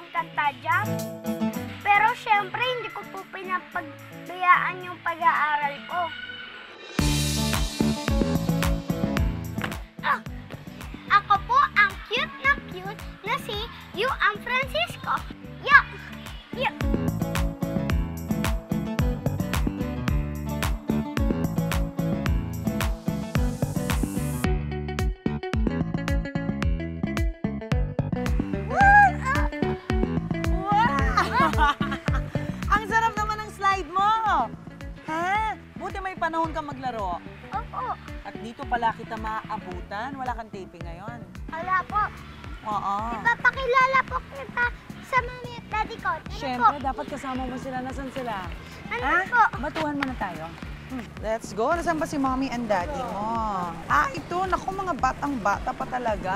Encantadia. Pero syempre, hindi ko po pinapagbayaan yung pag-aaral ko. Ako po ang cute na si Yuan Francisco. Yuck! Yuck! Ang sarap naman ng slide mo! Ha? Buti may panahon kang maglaro. Opo. At dito pala kita maaabutan. Wala kang taping ngayon. Wala po. Oo. Ipapakilala po kita sa mami at daddy ko. Ano Siyempre, po? dapat kasama mo sila. Nasaan sila? Ano Ha? po? Batuhan mo na tayo. Let's go. Nasaan ba si mommy and daddy mo? Ito. Naku, mga batang-bata pa talaga.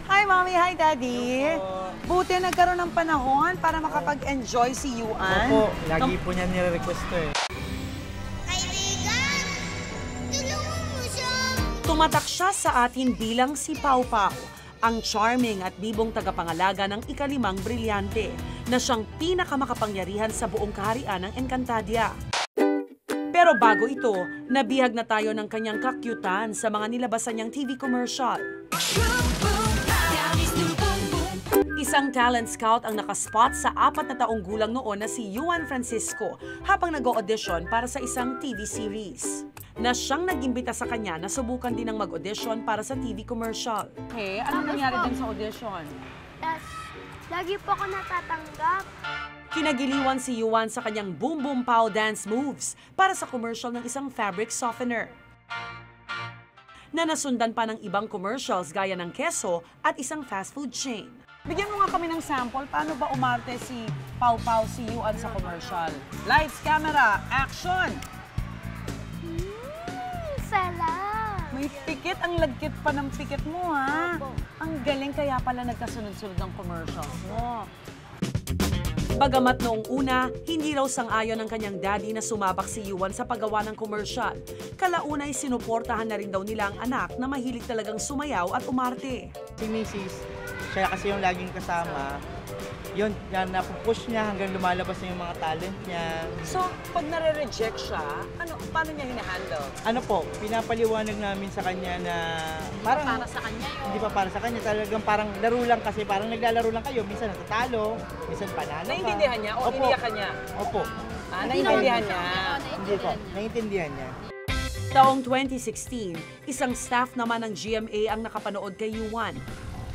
Hi, mommy. Hi, daddy. Buti nagkaroon ng panahon para makapag-enjoy si Yuan. Opo, lagi po niya nire-request to eh. Kaibigan, tulungan mo siya. Tumatak siya sa atin bilang si Pau Pau, ang charming at bibong tagapangalaga ng ikalimang brilyante na siyang pinakamakapangyarihan sa buong kaharian ng Encantadia. Pero bago ito, nabihag na tayo ng kanyang kakyutan sa mga nilabasan niyang TV commercial. Isang talent scout ang nakaspot sa 4 na taong gulang noon na si Yuan Francisco habang nag-audition para sa isang TV series. Na siyang nag-imbita sa kanya na subukan din ang mag-audition para sa TV commercial. Okay, ano nangyari din sa audition? Tas, lagi po ako natatanggap. Kinagiliwan si Yuan sa kanyang Boom Boom Pow dance moves para sa commercial ng isang fabric softener. Na nasundan pa ng ibang commercials gaya ng Keso at isang fast food chain. Bigyan mo nga kami ng sample, paano ba umarte si Pau Pau, si Yuan sa commercial? Lights, camera, action! Sarap. May pikit, ang lagkit pa ng pikit mo, ha? Opo. Ang galing, kaya pala nagkasunod-sunod ng commercials mo. Bagamat noong una, hindi raw sang-ayon ng kanyang daddy na sumabak si Yuan sa paggawa ng commercial. Kalaunay sinuportahan na rin daw nila ang anak na mahilig talagang sumayaw at umarte. Si Mrs., siya kasi yung laging kasama. Yun, napupush niya hanggang lumalabas na yung mga talent niya. So, pag nare-reject siya, paano niya hinahandle? Ano po, pinapaliwanag namin sa kanya na parang Para sa kanya yun. hindi pa para sa kanya, talagang parang laro lang kasi parang naglalaro lang kayo, minsan natatalo, minsan panalo ka. Naiintindihan niya o Opo. iniyak ka niya? Opo. Naiintindihan niya. Hindi po, naiintindihan niya. Taong 2016, isang staff naman ng GMA ang nakapanood kay Yuan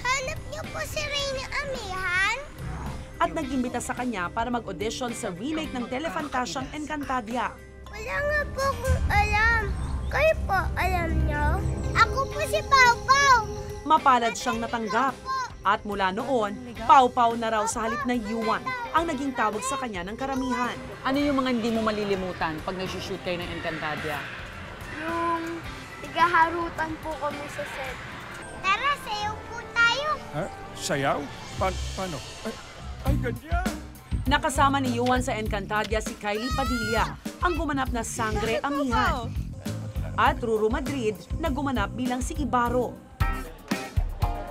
Hanap niyo po si Reyna Amihan? at nag-imbita sa kanya para mag-audition sa remake ng Telefantasyang Encantadia. Wala nga po akong alam. Kayo po, alam niyo? Ako po si Pau Pau. Mapalad siyang natanggap. At mula noon, Pau Pau na raw sa halip na Yuan ang naging tawag sa kanya ng karamihan. Ano yung mga hindi mo malilimutan pag nag-shoot kayo ng Encantadia? Yung tigaharutan po kami sa set. Tara, sayaw po tayo. Ha? Sayaw? Paano? Ay, ganyan! Nakasama ni Yuan sa Encantadia si Kylie Padilla, ang gumanap na Sangre Amihan. At Ruru Madrid na gumanap bilang si Ibarro.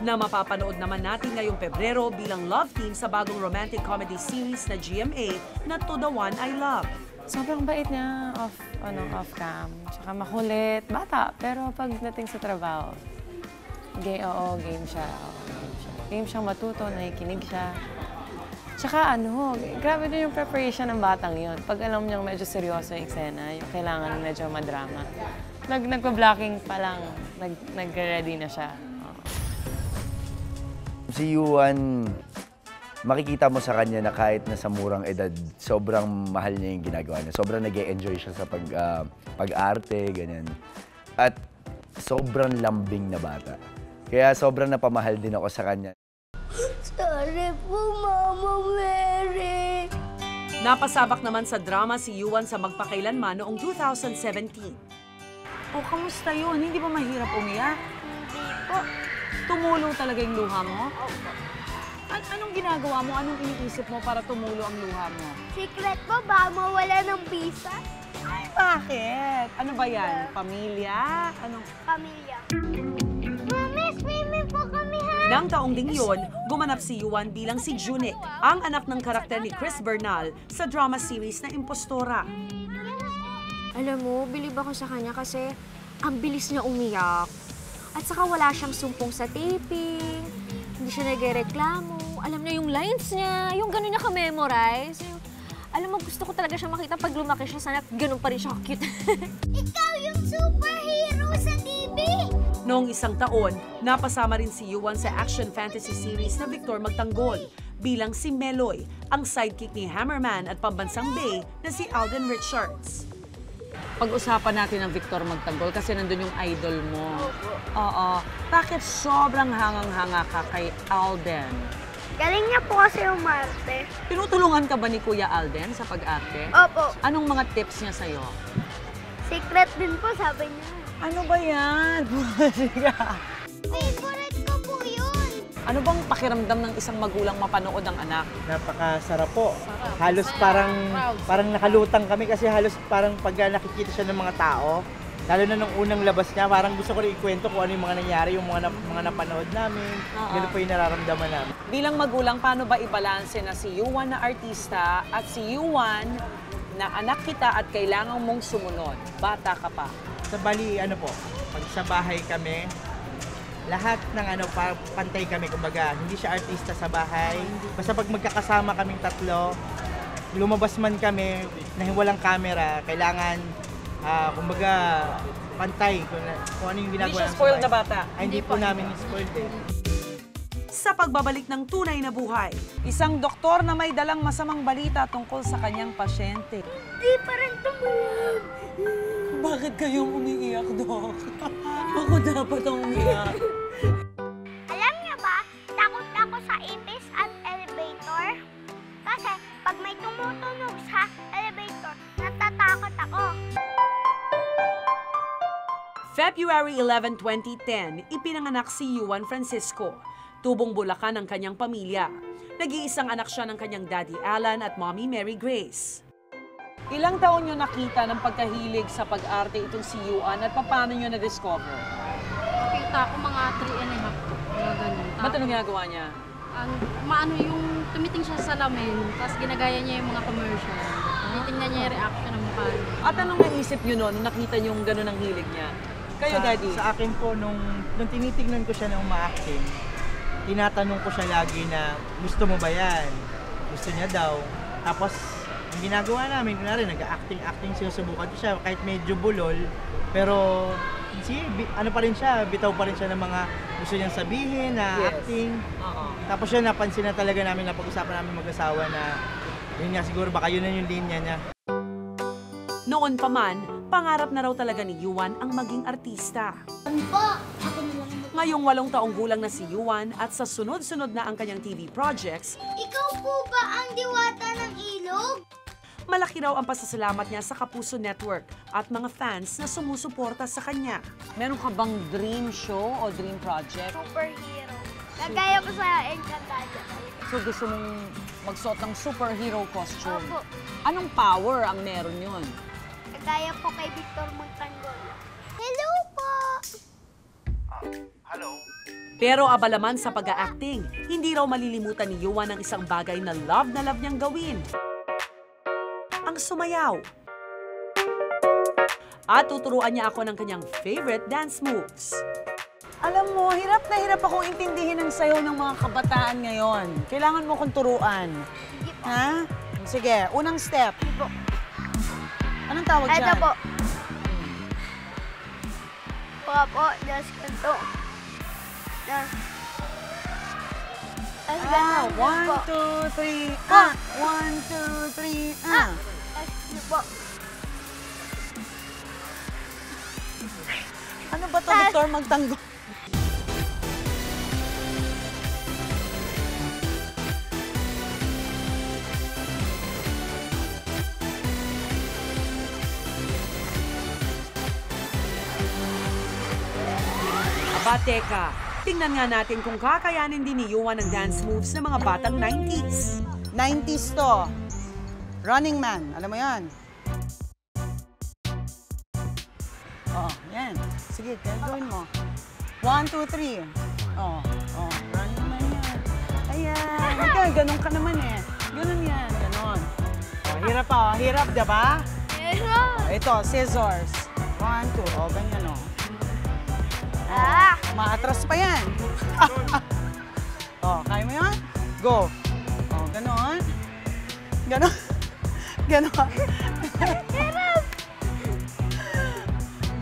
Na mapapanood naman natin ngayong Pebrero bilang love team sa bagong romantic comedy series na GMA na To The One I Love. Sobrang bait niya off-cam. Tsaka makulit, bata. Pero pagdating sa trabaho, game siya. Game siyang matuto, nakikinig siya. Tsaka grabe din yung preparation ng batang yun. Pag alam niyang medyo seryoso yung eksena, yung kailangan medyo madrama. Nagpa-blocking pa lang, nag-ready na siya. Si Yuan, makikita mo sa kanya na kahit nasa murang edad, sobrang mahal niya yung ginagawa niya. Sobrang nag-e-enjoy siya sa pag-arte, ganyan. At sobrang lambing na bata. Kaya sobrang napamahal din ako sa kanya. Sorry po, Mama Mary. Napasabak naman sa drama si Yuan sa magpakailanman noong 2017. O, kamusta yun? Hindi ba mahirap umiyak? Hindi po. Tumulo talaga yung luha mo? Anong ginagawa mo? Anong iniisip mo para tumulo ang luha mo? Secret po ba mawala ng visa? Ay, bakit? Ano ba yan? Pamilya? Anong... Pamilya. Mami, swimming po kami ha? Nang taong ding yun, Gumanap si Yuan bilang si Junik, ang anak ng karakter ni Chris Bernal sa drama series na Impostora. Alam mo, bilib ako sa kanya kasi ang bilis niya umiyak. At saka wala siyang sumpong sa taping, hindi siya nagreklamo. Alam niya yung lines niya, yung gano'n niya ka-memorize. Alam mo, gusto ko talaga siya makita pag lumaki siya. Sana gano'n pa rin siya cute. Ikaw yung superhero sa TV! Noong isang taon, napasama rin si Yuan sa action fantasy series na Victor Magtanggol bilang si Meloy, ang sidekick ni Hammerman at pambansang Bay na si Alden Richards. Pag-usapan natin ang Victor Magtanggol kasi nandun yung idol mo. Oo. Bakit sobrang hangang-hanga ka kay Alden? Galing niya po kasi umarte. Tinutulungan ka ba ni Kuya Alden sa pag-arte? Opo. Anong mga tips niya sa'yo? Secret din po, sabi niya. Ano ba yan? Favorite ko po yun. Ano bang pakiramdam ng isang magulang mapanood ang anak? Napakasarap po. Halos parang nakalutang kami kasi halos parang pag nakikita siya ng mga tao, lalo na nung unang labas niya, parang gusto ko rin ikwento kung ano yung mga nangyari, yung mga napanood namin. Ganun po yung nararamdaman namin. Bilang magulang, paano ba ibalanse na si Yuan na artista at si Yuan na anak kita at kailangan mong sumunod? Bata ka pa. Sa Bali, pag sa bahay kami, lahat ng pantay kami, kumbaga, hindi siya artista sa bahay. Basta pag magkakasama kaming tatlo, lumabas man kami na walang camera, kailangan, kumbaga, pantay kung ano yung ginagawa. Hindi siya spoiled na bata? Ay, hindi po namin spoiled eh. Sa pagbabalik ng tunay na buhay, Isang doktor na may dalang masamang balita tungkol sa kanyang pasyente. Di pa rin tumulog. Bakit kayong umiiyak, Dok? Ako dapat ang umiiyak. Alam niyo ba, takot ako sa ipis at elevator. Kasi pag may tumutunog sa elevator, natatakot ako. February 11, 2010, ipinanganak si Yuan Francisco. Tubong Bulacan ang kanyang pamilya. Nag-iisang anak siya ng kanyang daddy Alan at mommy Mary Grace. Ilang taon niyo nakita ng pagkahilig sa pag-arte itong si Yuan at paano niyo na-discover? Nakita ko mga 3.5 po. Mga ganun. Ba't anong ginagawa niya? Maano yung tumiting siya sa salamin, tapos ginagaya niya yung mga commercial. Tinitingnan niya yung reaction ng mukha niya. At anong naisip niyo noon nung nakita niyo yung gano'n ang hilig niya? Kayo, Daddy? Sa akin po, nung tinitignan ko siya na uma-acting, tinatanong ko siya lagi na, gusto mo ba yan? Gusto niya daw. Tapos, ang ginagawa namin, kunwari, nag-acting, sinusubukan ko siya, kahit medyo bulol, pero, pa rin siya, bitaw pa rin siya ng mga gusto niyang sabihin na acting. Tapos yun, napansin na talaga namin, napag-usapan namin mag-asawa na, yun nga, siguro baka yun na yung linya niya. Noon pa man, pangarap na raw talaga ni Yuan ang maging artista. Ngayong 8 taong gulang na si Yuan at sa sunod-sunod na ang kanyang TV projects, Ikaw po ba ang diwata ng ilog? malaki raw ang pasasalamat niya sa Kapuso Network at mga fans na sumusuporta sa kanya. Meron ka bang dream show o dream project? Superhero. Kagaya po sa Encantadia. So gusto mong magsuot ng superhero costume? Opo. Anong power ang meron yun? Kagaya po kay Victor Magtanggol. Hello po! Pero abalaman sa pag-a-acting, hindi raw malilimutan ni Yuan ang isang bagay na love niyang gawin. Ang sumayaw. At tuturuan niya ako ng kanyang favorite dance moves. Alam mo, hirap na hirap akong intindihin ang sayo ng mga kabataan ngayon. Kailangan mo kong turuan. Ha? Sige, unang step. Anong tawag dyan? Ito po. Baka po, das kanto. Tas ganun po. 1, 2, 3, ah! 1, 2, 3, ah! Tas yun po. Ano ba to, Victor Magtanggol? Aba, teka, tingnan nga natin kung kakayanin din ni Yuan ang dance moves ng mga batang 90s. 90s to. Running Man, alam mo yan? Oo, yan. Sige, gawin mo. 1, 2, 3. Running Man yan. Ayan. Ikaw, ganun ka naman eh. Ganun yan, ganun. Hirap pa, hirap, diba? Ito, scissors. 1, 2. O, ganyan o. Maatras pa yan. O, kaya mo yun? Go. O, ganon. Ganon. Ganon. Hirap.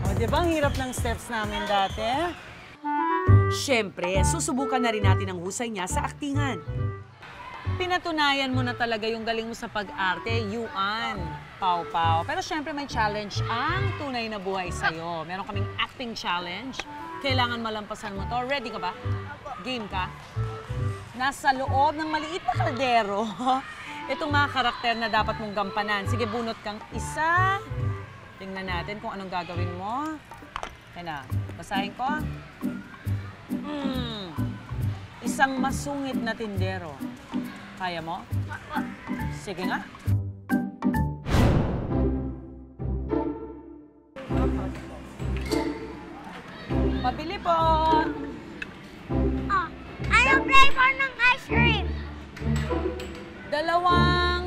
O, diba ang hirap ng steps namin dati? Siyempre, susubukan na rin natin ang husay niya sa aktingan. Pinatunayan mo na talaga yung galing mo sa pag-arte, Yuan. Pau-pau. Pero syempre may challenge ang tunay na buhay sa'yo. Meron kaming acting challenge. Kailangan malampasan mo to. Ready ka ba? Game ka? Nasa loob ng maliit na kaldero, itong mga karakter na dapat mong gampanan. Sige, bunot kang isa. Tingnan natin kung anong gagawin mo. Yan na. Basahin ko. Isang masungit na tindero. Kaya mo? Sige nga. Pabili po! Anong flavor ng ice cream? 2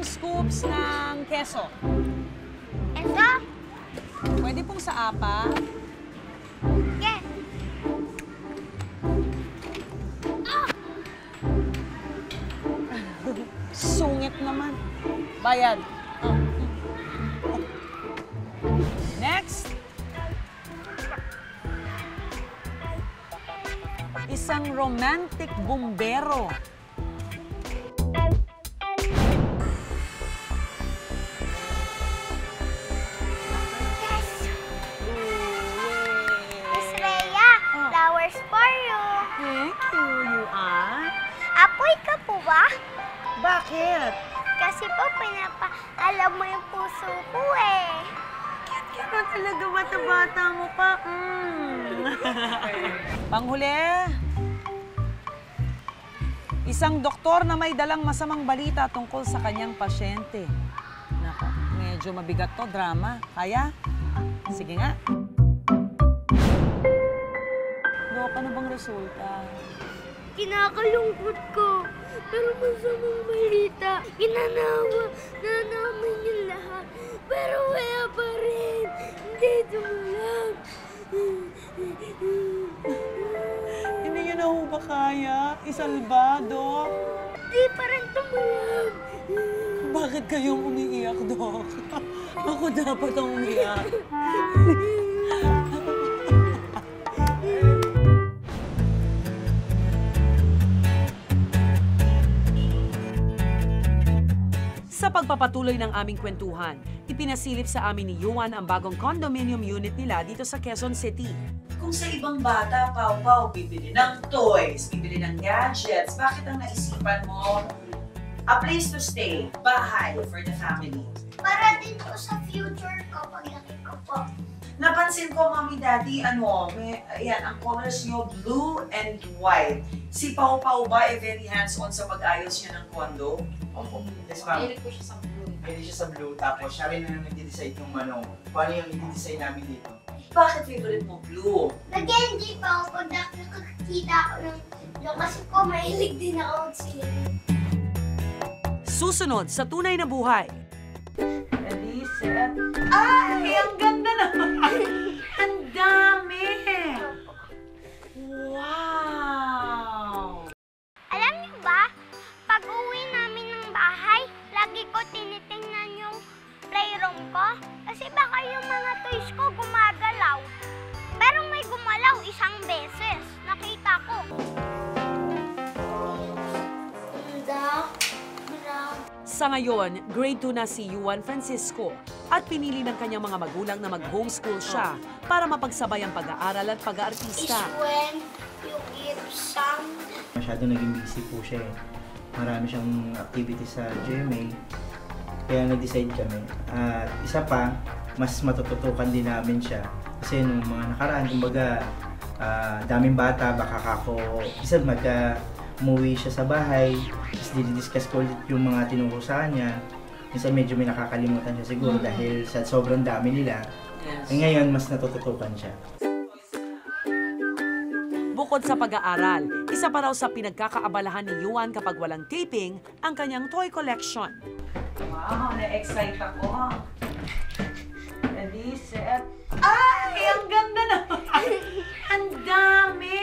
scoops ng keso. Ito? Pwede pong sa apa. Yes. Sungit naman. Bayad. Next. Isang romantic bumbero. Yes. Miss Rhea, flowers for you. Thank you, Yuan. Apoy ka po ba? Bakit? Kasi po, pinapaalam mo yung puso ko eh. Cute na talaga, bata-bata mo pa. Panghuli. Isang doktor na may dalang masamang balita tungkol sa kanyang pasyente. Nako, medyo mabigat to, drama. Kaya? Sige nga. Dok, ano bang resulta? Kinakalungkot ko. Pero masamang balita. Ginanawa na namin yung lahat. Pero wala pa rin. Hindi tumulang. Hindi niyo na ho ba kaya? Isalba, Dok? Hindi pa rin tumulang. Bakit kayong umiiyak, Dok? Ako dapat ang umiiyak. Sa pagpapatuloy ng aming kwentuhan, ipinasilip sa amin ni Yuan ang bagong condominium unit nila dito sa Quezon City. Kung sa ibang bata, Pau-Pau, bibili ng toys, bibili ng gadgets, bakit ang naisipan mo? A place to stay, bahay for the family. Para din po sa future ko paglaki ko po. Napansin ko, Mommy, Daddy, ayan, ang colors nyo, blue and white. Si Pau-Pau ba ay very hands-on sa pag-ayos niya ng condo? Opo. Yes, ma'am. Mahilig po siya sa blue. Mahilig siya sa blue. Tapos siya rin na nag-decide kung ano yung i-design namin dito. Bakit favorite mo blue? Nag-enjoy pa ako pag nakakita ako ng blue kasi po mahilig din ako sila. Susunod sa tunay na buhay. Ready, set. Ay, ang ganda naman! Ang dami! Wow! Alam niyo ba, pag uwi namin ng bahay, lagi ko tinitingnan yung playroom ko. Kasi baka yung mga toys ko gumagalaw. Pero may gumalaw isang beses. Nakita ko. Sa ngayon, grade 2 na si Yuan Francisco at pinili ng kanyang mga magulang na mag-homeschool siya para mapagsabay ang pag-aaral at pag-aartista. When you give some... Masyado naging busy po siya eh. Marami siyang activities sa GMA. Kaya nag-decide kami. At isa pa, mas matututukan din namin siya. Kasi nung mga nakaraan, kumbaga, daming bata, baka kako, isa umuwi siya sa bahay, tapos dinidiscuss ko ulit yung mga tinuro sa kanya. Minsan medyo may nakakalimutan siya siguro dahil sa sobrang dami nila. Yes. Ngayon, mas natututukan siya. Bukod Bukod sa pag-aaral, isa pa raw sa pinagkakaabalahan ni Yuan kapag walang taping ang kanyang toy collection. Wow, na-excite ako. Ready, set. Ay, ang ganda naman. Ang dami.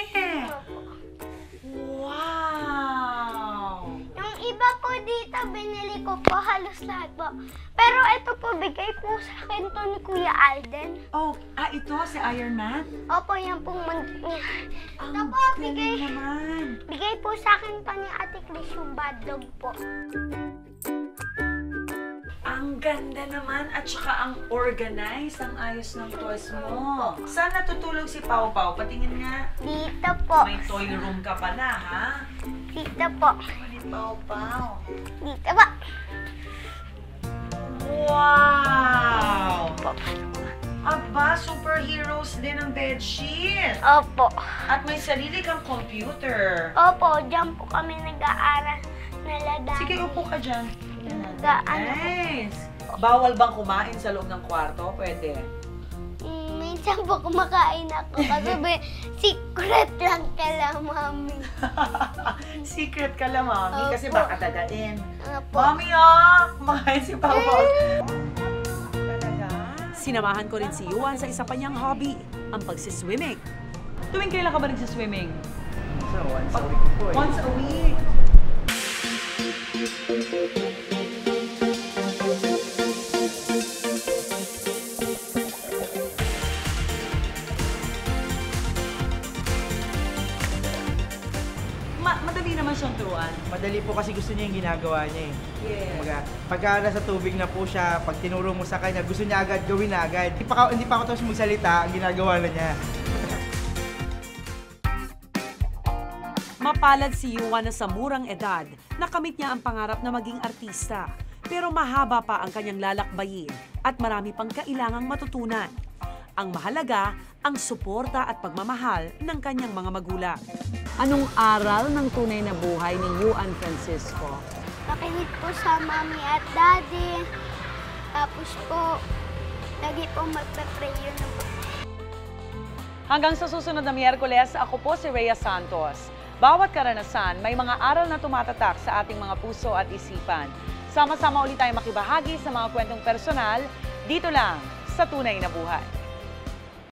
Wow. Yung iba po dito, binili ko po halos lahat po. Pero ito po, bigay po sa akin to ni Kuya Alden. Oh, ito si Iron Man? Opo, yan pong ito po, Galing naman. bigay po sa akin to ni Ate Chris yung bad dog po. Ang ganda naman at saka ang organized, ang ayos ng toys mo. Saan natutulog si Pau Pau? Patingin nga. Dito po. May toy room ka pala, ha? Dito po. Ni Pau Pau. Dito po. Wow! Aba, superheroes din ang bedsheet. Opo. At may sarili kang computer. Opo, dyan po kami nag-aaral na Sige, upo ka dyan. Nag-ano. Nice! Bawal bang kumain sa loob ng kwarto? Pwede. Minsan po kumakain ako kasi secret lang kala mami. Secret ka lang, Mami, kasi Opo. baka dagain. Opo. Mami, kumakain si Papa. Talaga? Sinamahan ko rin si Yuan sa isa pa niyang hobby, ang pagsiswimming. Tuwing kailan ka ba nagsiswimming? So, once a week po eh. Once a week. Madali naman siyang turuan. Madali po kasi gusto niya yung ginagawa niya eh. Yes. Kumbaga, pagka nasa tubig na po siya, pag tinuro mo sa kanya, gusto niya agad, gawin na agad. Hindi pa ako tapos magsalita, ang ginagawa na niya. Mapalad si Yuan na sa murang edad, nakamit niya ang pangarap na maging artista. Pero mahaba pa ang kanyang lalakbayin at marami pang kailangang matutunan. Ang mahalaga, ang suporta at pagmamahal ng kanyang mga magulang. Anong aral ng tunay na buhay ni Yuan Francisco? Makinig po sa mami at daddy. Tapos po, lagi po magpe-pray yun po. Hanggang sa susunod na Miyerkules, ako po si Rhea Santos. Bawat karanasan, may mga aral na tumatatak sa ating mga puso at isipan. Sama-sama ulit tayong makibahagi sa mga kwentong personal, dito lang sa Tunay na Buhay.